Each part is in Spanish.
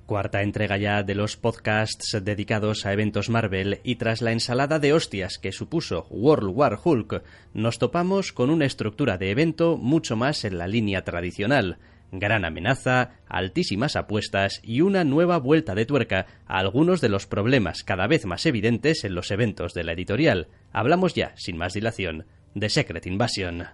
Cuarta entrega ya de los podcasts dedicados a eventos Marvel, y tras la ensalada de hostias que supuso World War Hulk, nos topamos con una estructura de evento mucho más en la línea tradicional. Gran amenaza, altísimas apuestas y una nueva vuelta de tuerca a algunos de los problemas cada vez más evidentes en los eventos de la editorial. Hablamos ya, sin más dilación, de Secret Invasion.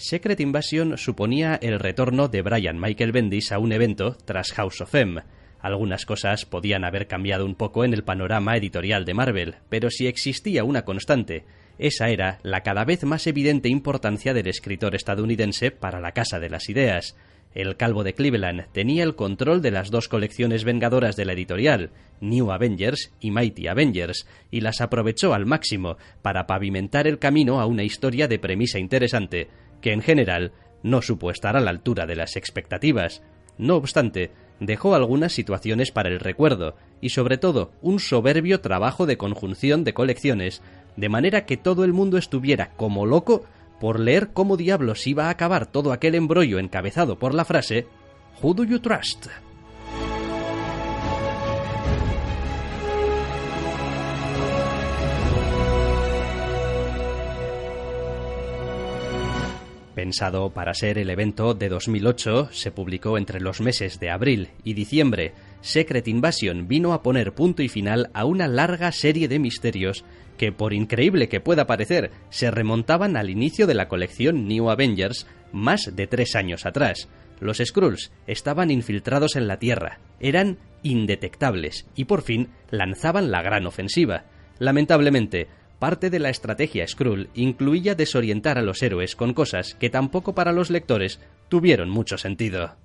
Secret Invasion suponía el retorno de Brian Michael Bendis a un evento tras House of M. Algunas cosas podían haber cambiado un poco en el panorama editorial de Marvel, pero si existía una constante, esa era la cada vez más evidente importancia del escritor estadounidense para la Casa de las Ideas. El calvo de Cleveland tenía el control de las dos colecciones vengadoras de la editorial, New Avengers y Mighty Avengers, y las aprovechó al máximo para pavimentar el camino a una historia de premisa interesante, que en general no supo estar a la altura de las expectativas. No obstante, dejó algunas situaciones para el recuerdo, y sobre todo un soberbio trabajo de conjunción de colecciones, de manera que todo el mundo estuviera como loco por leer cómo diablos iba a acabar todo aquel embrollo encabezado por la frase "Who do you trust?". Pensado para ser el evento de 2008, se publicó entre los meses de abril y diciembre. Secret Invasion vino a poner punto y final a una larga serie de misterios que, por increíble que pueda parecer, se remontaban al inicio de la colección New Avengers más de 3 años atrás. Los Skrulls estaban infiltrados en la Tierra, eran indetectables y por fin lanzaban la gran ofensiva. Lamentablemente, parte de la estrategia Skrull incluía desorientar a los héroes con cosas que tampoco para los lectores tuvieron mucho sentido.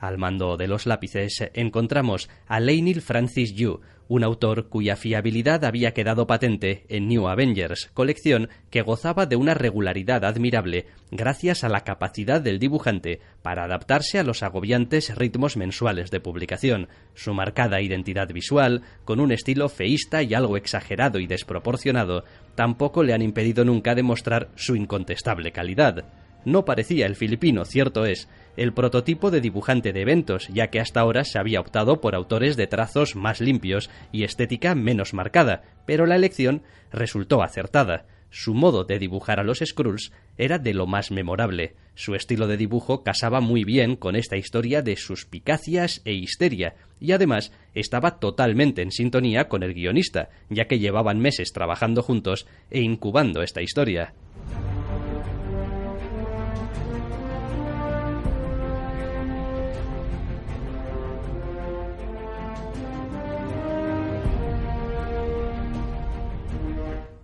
Al mando de los lápices encontramos a Leinil Francis Yu, un autor cuya fiabilidad había quedado patente en New Avengers, colección que gozaba de una regularidad admirable gracias a la capacidad del dibujante para adaptarse a los agobiantes ritmos mensuales de publicación. Su marcada identidad visual, con un estilo feísta y algo exagerado y desproporcionado, tampoco le han impedido nunca demostrar su incontestable calidad. No parecía el filipino, cierto es, el prototipo de dibujante de eventos, ya que hasta ahora se había optado por autores de trazos más limpios y estética menos marcada, pero la elección resultó acertada. Su modo de dibujar a los Skrulls era de lo más memorable. Su estilo de dibujo casaba muy bien con esta historia de suspicacias e histeria, y además estaba totalmente en sintonía con el guionista, ya que llevaban meses trabajando juntos e incubando esta historia.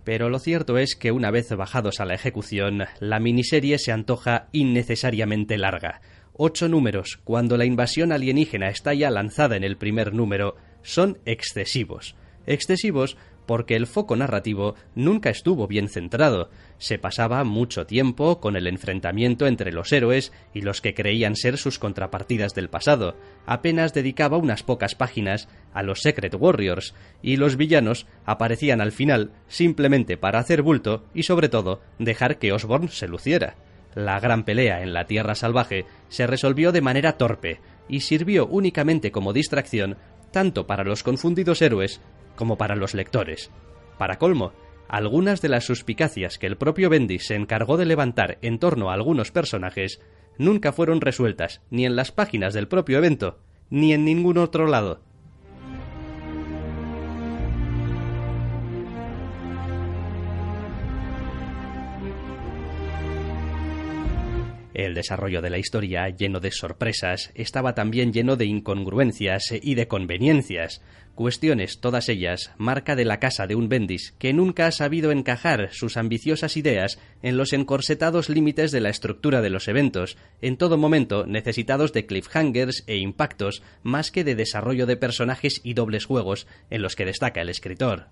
Pero lo cierto es que una vez bajados a la ejecución, la miniserie se antoja innecesariamente larga. 8 números, cuando la invasión alienígena está ya lanzada en el primer número, son excesivos. Excesivos porque el foco narrativo nunca estuvo bien centrado. Se pasaba mucho tiempo con el enfrentamiento entre los héroes y los que creían ser sus contrapartidas del pasado. Apenas dedicaba unas pocas páginas a los Secret Warriors, y los villanos aparecían al final simplemente para hacer bulto y sobre todo dejar que Osborn se luciera. La gran pelea en la Tierra Salvaje se resolvió de manera torpe y sirvió únicamente como distracción tanto para los confundidos héroes como para los lectores. Para colmo, algunas de las suspicacias que el propio Bendis se encargó de levantar en torno a algunos personajes nunca fueron resueltas ni en las páginas del propio evento, ni en ningún otro lado. El desarrollo de la historia, lleno de sorpresas, estaba también lleno de incongruencias y de conveniencias, cuestiones todas ellas marca de la casa de un Bendis que nunca ha sabido encajar sus ambiciosas ideas en los encorsetados límites de la estructura de los eventos, en todo momento necesitados de cliffhangers e impactos más que de desarrollo de personajes y dobles juegos en los que destaca el escritor.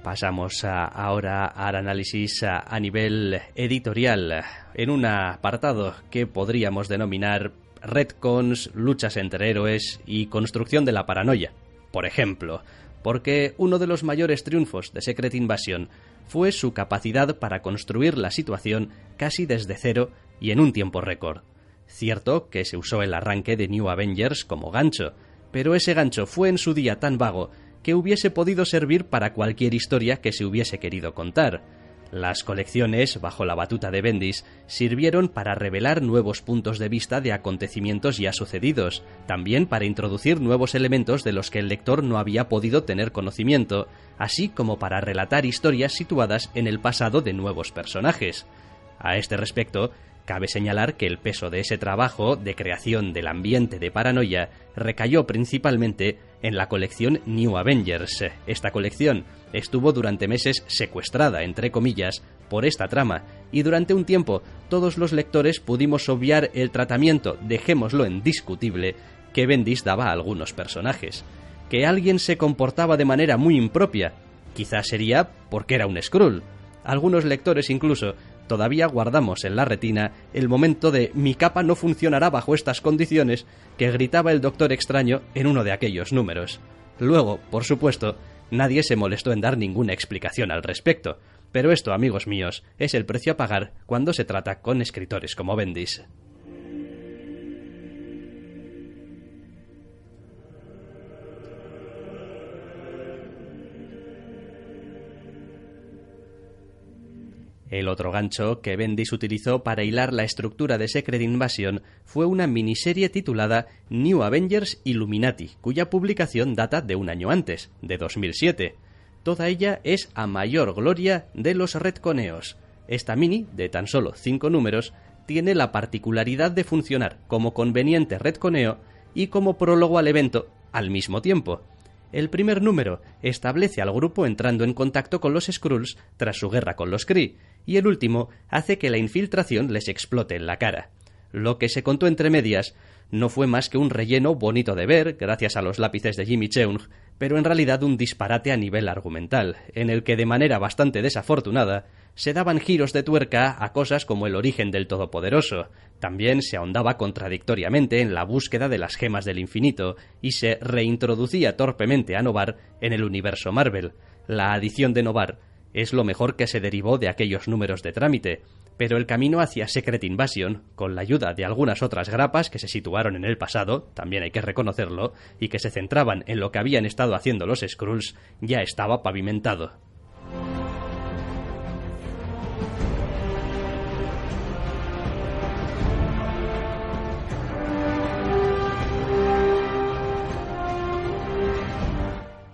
Pasamos ahora al análisis a nivel editorial, en un apartado que podríamos denominar retcons, luchas entre héroes y construcción de la paranoia, por ejemplo, porque uno de los mayores triunfos de Secret Invasion fue su capacidad para construir la situación casi desde cero y en un tiempo récord. Cierto que se usó el arranque de New Avengers como gancho, pero ese gancho fue en su día tan vago que hubiese podido servir para cualquier historia que se hubiese querido contar. Las colecciones, bajo la batuta de Bendis, sirvieron para revelar nuevos puntos de vista de acontecimientos ya sucedidos, también para introducir nuevos elementos de los que el lector no había podido tener conocimiento, así como para relatar historias situadas en el pasado de nuevos personajes. A este respecto, cabe señalar que el peso de ese trabajo de creación del ambiente de paranoia recayó principalmente en la colección New Avengers. Esta colección estuvo durante meses secuestrada, entre comillas, por esta trama, y durante un tiempo todos los lectores pudimos obviar el tratamiento, dejémoslo en discutible, que Bendis daba a algunos personajes. Que alguien se comportaba de manera muy impropia, quizás sería porque era un Skrull. Algunos lectores incluso todavía guardamos en la retina el momento de «mi capa no funcionará bajo estas condiciones» que gritaba el Doctor Extraño en uno de aquellos números. Luego, por supuesto, nadie se molestó en dar ninguna explicación al respecto, pero esto, amigos míos, es el precio a pagar cuando se trata con escritores como Bendis. El otro gancho que Bendis utilizó para hilar la estructura de Secret Invasion fue una miniserie titulada New Avengers Illuminati, cuya publicación data de un año antes, de 2007. Toda ella es a mayor gloria de los retconeos. Esta mini, de tan solo 5 números, tiene la particularidad de funcionar como conveniente retconeo y como prólogo al evento al mismo tiempo. El primer número establece al grupo entrando en contacto con los Skrulls tras su guerra con los Kree, y el último hace que la infiltración les explote en la cara. Lo que se contó entre medias no fue más que un relleno bonito de ver, gracias a los lápices de Jimmy Cheung, pero en realidad un disparate a nivel argumental, en el que de manera bastante desafortunada se daban giros de tuerca a cosas como el origen del Todopoderoso. También se ahondaba contradictoriamente en la búsqueda de las gemas del infinito y se reintroducía torpemente a Noh-Varr en el universo Marvel. La adición de Noh-Varr es lo mejor que se derivó de aquellos números de trámite, pero el camino hacia Secret Invasion, con la ayuda de algunas otras grapas que se situaron en el pasado, también hay que reconocerlo, y que se centraban en lo que habían estado haciendo los Skrulls, ya estaba pavimentado.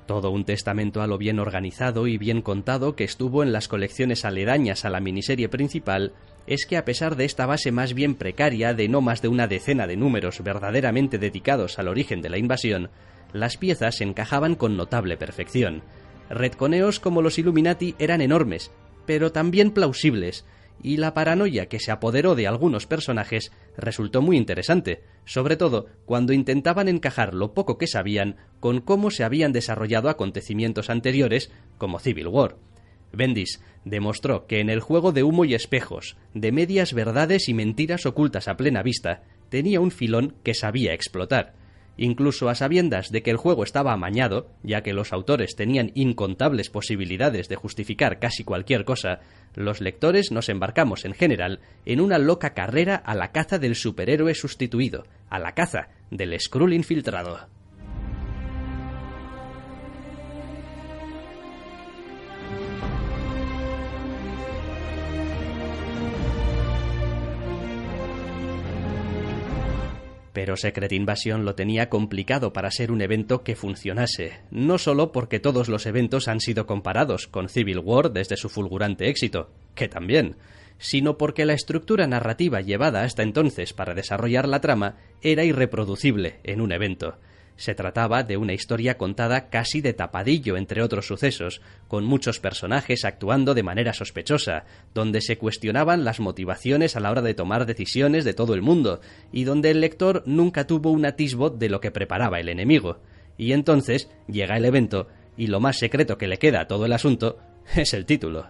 Todo un testamento a lo bien organizado y bien contado que estuvo en las colecciones aledañas a la miniserie principal es que, a pesar de esta base más bien precaria de no más de una decena de números verdaderamente dedicados al origen de la invasión, las piezas encajaban con notable perfección. Retconeos como los Illuminati eran enormes, pero también plausibles, y la paranoia que se apoderó de algunos personajes resultó muy interesante, sobre todo cuando intentaban encajar lo poco que sabían con cómo se habían desarrollado acontecimientos anteriores, como Civil War. Bendis demostró que en el juego de humo y espejos, de medias verdades y mentiras ocultas a plena vista, tenía un filón que sabía explotar. Incluso a sabiendas de que el juego estaba amañado, ya que los autores tenían incontables posibilidades de justificar casi cualquier cosa, los lectores nos embarcamos en general en una loca carrera a la caza del superhéroe sustituido, a la caza del Skrull infiltrado. Pero Secret Invasion lo tenía complicado para ser un evento que funcionase, no solo porque todos los eventos han sido comparados con Civil War desde su fulgurante éxito, que también, sino porque la estructura narrativa llevada hasta entonces para desarrollar la trama era irreproducible en un evento. Se trataba de una historia contada casi de tapadillo entre otros sucesos, con muchos personajes actuando de manera sospechosa, donde se cuestionaban las motivaciones a la hora de tomar decisiones de todo el mundo, y donde el lector nunca tuvo un atisbo de lo que preparaba el enemigo. Y entonces llega el evento y lo más secreto que le queda a todo el asunto es el título.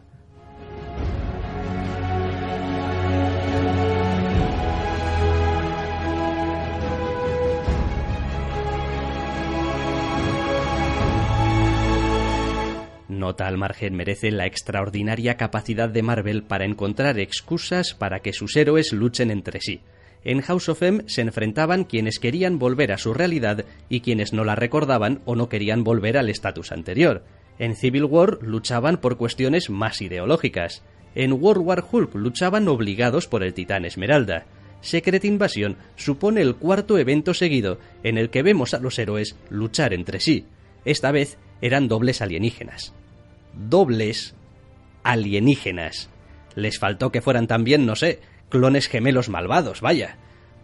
Nota al margen merece la extraordinaria capacidad de Marvel para encontrar excusas para que sus héroes luchen entre sí. En House of M se enfrentaban quienes querían volver a su realidad y quienes no la recordaban o no querían volver al estatus anterior. En Civil War luchaban por cuestiones más ideológicas. En World War Hulk luchaban obligados por el Titán Esmeralda. Secret Invasion supone el cuarto evento seguido en el que vemos a los héroes luchar entre sí. Esta vez eran dobles alienígenas. Dobles alienígenas. Les faltó que fueran también, no sé, clones gemelos malvados, vaya.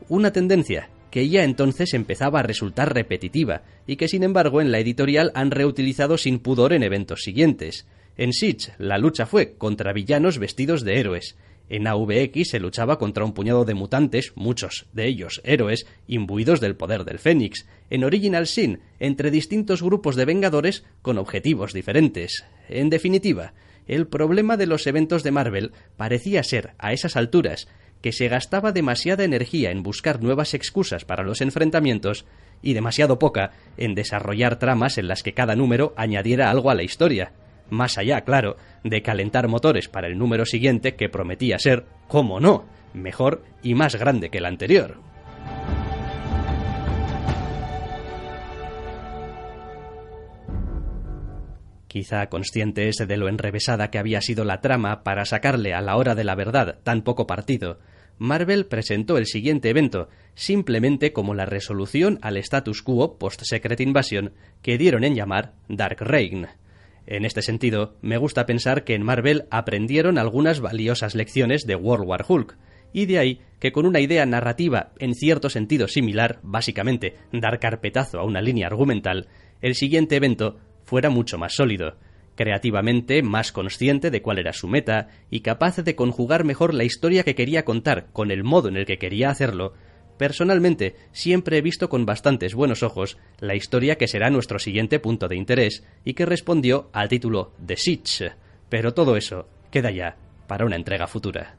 Una tendencia que ya entonces empezaba a resultar repetitiva y que sin embargo en la editorial han reutilizado sin pudor en eventos siguientes. En Siege la lucha fue contra villanos vestidos de héroes. En AVX se luchaba contra un puñado de mutantes, muchos de ellos héroes, imbuidos del poder del Fénix. En Original Sin, entre distintos grupos de Vengadores con objetivos diferentes. En definitiva, el problema de los eventos de Marvel parecía ser, a esas alturas, que se gastaba demasiada energía en buscar nuevas excusas para los enfrentamientos y demasiado poca en desarrollar tramas en las que cada número añadiera algo a la historia. Más allá, claro, de calentar motores para el número siguiente que prometía ser, cómo no, mejor y más grande que el anterior. Quizá conscientes de lo enrevesada que había sido la trama para sacarle a la hora de la verdad tan poco partido, Marvel presentó el siguiente evento simplemente como la resolución al status quo post-Secret Invasion que dieron en llamar Dark Reign. En este sentido, me gusta pensar que en Marvel aprendieron algunas valiosas lecciones de World War Hulk, y de ahí que con una idea narrativa en cierto sentido similar, básicamente dar carpetazo a una línea argumental, el siguiente evento fuera mucho más sólido, creativamente más consciente de cuál era su meta y capaz de conjugar mejor la historia que quería contar con el modo en el que quería hacerlo. Personalmente, siempre he visto con bastantes buenos ojos la historia que será nuestro siguiente punto de interés y que respondió al título The Siege, pero todo eso queda ya para una entrega futura.